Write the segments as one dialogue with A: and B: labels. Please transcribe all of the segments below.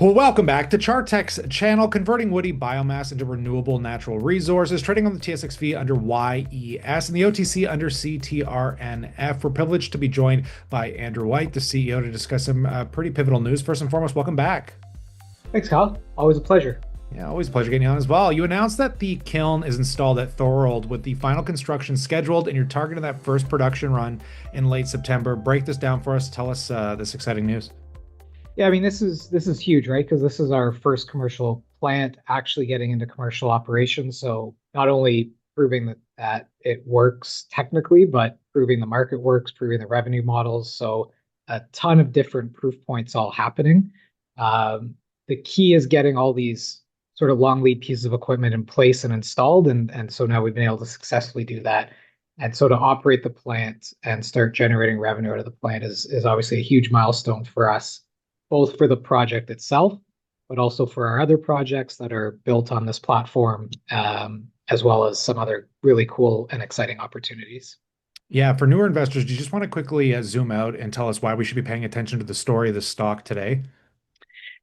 A: Well, welcome back to CharTech's channel, converting woody biomass into renewable natural resources, trading on the TSXV under YES and the OTC under CTRNF. We're privileged to be joined by Andrew White, the CEO, to discuss some pretty pivotal news. First and foremost, welcome back.
B: Thanks, Kyle. Always a pleasure.
A: Yeah, always a pleasure getting you on as well. You announced that the kiln is installed at Thorold with the final construction scheduled, and you're targeting that first production run in late September. Break this down for us. Tell us this exciting news.
B: Yeah, I mean this is huge, right? Because this is our first commercial plant actually getting into commercial operations. So not only proving that it works technically, but proving the market works, proving the revenue models. So a ton of different proof points all happening. The key is getting all these sort of long lead pieces of equipment in place and installed, and so now we've been able to successfully do that. And so to operate the plant and start generating revenue out of the plant is obviously a huge milestone for us, both for the project itself, but also for our other projects that are built on this platform, as well as some other really cool and exciting opportunities.
A: Yeah, for newer investors, do you just want to quickly zoom out and tell us why we should be paying attention to the story of the stock today?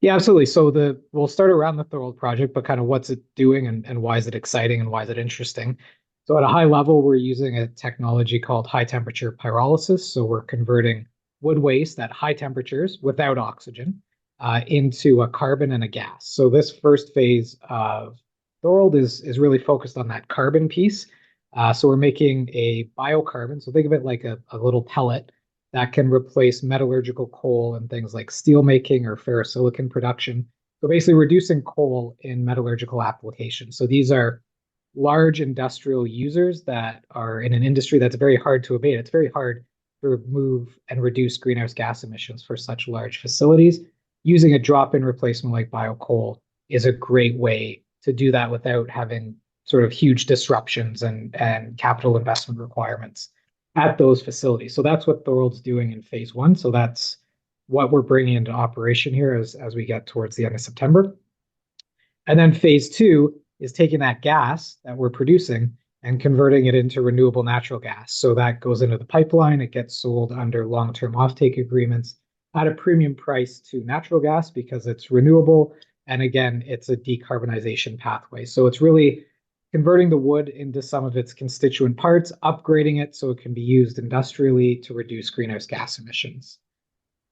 B: Yeah, absolutely. So we'll start around the Thorold project, but kind of what's it doing and why is it exciting and why is it interesting? So at a high level, we're using a technology called high temperature pyrolysis. So we're converting wood waste at high temperatures without oxygen into a carbon and a gas. So this first phase of Thorold is really focused on that carbon piece. So we're making a biocarbon. So think of it like a little pellet that can replace metallurgical coal and things like steel making or ferrosilicon production. So basically reducing coal in metallurgical applications. So these are large industrial users that are in an industry that's very hard to abate. It's very hard to remove and reduce greenhouse gas emissions for such large facilities. Using a drop-in replacement like biocoal is a great way to do that without having sort of huge disruptions and capital investment requirements at those facilities. So that's what Thorold's doing in phase one. So that's what we're bringing into operation here as we get towards the end of September. And then phase two is taking that gas that we're producing and converting it into renewable natural gas. So that goes into the pipeline. It gets sold under long-term offtake agreements at a premium price to natural gas because it's renewable. And again, it's a decarbonization pathway. So it's really converting the wood into some of its constituent parts, upgrading it so it can be used industrially to reduce greenhouse gas emissions.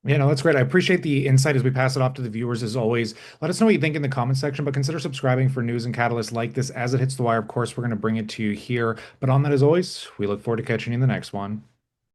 A: Yeah, no, that's great. I appreciate the insight as we pass it off to the viewers as always. Let us know what you think in the comment section, but consider subscribing for news and catalysts like this as it hits the wire. Of course, we're going to bring it to you here. But on that, as always, we look forward to catching you in the next one.